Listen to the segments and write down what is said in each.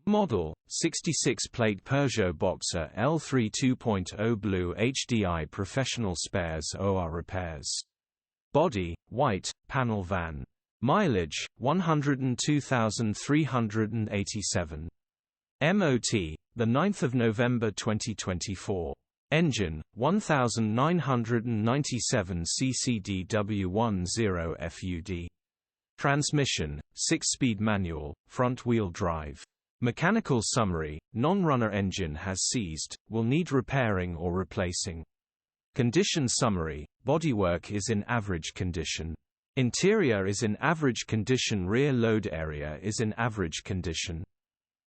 Model, 66-plate Peugeot Boxer L3 2.0 BlueHDi Professional Spares OR Repairs. Body, white, panel van. Mileage, 102,387. MOT, 9 November 2024. Engine, 1997 CCDW10 FUD. Transmission, 6-speed manual, front-wheel drive. Mechanical summary: non-runner engine has seized, will need repairing or replacing. Condition summary: bodywork is in average condition. Interior is in average condition. Rear load area is in average condition.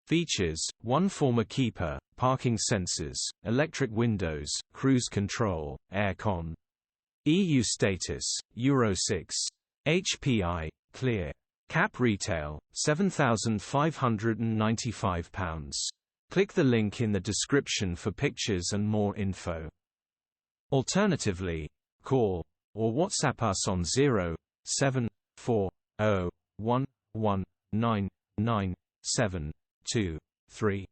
Features: 1 former keeper, parking sensors, electric windows, cruise control, air con. EU status: Euro 6. HPI, clear. Cap retail, £7,595. Click the link in the description for pictures and more info. Alternatively, call or WhatsApp us on 07401199723.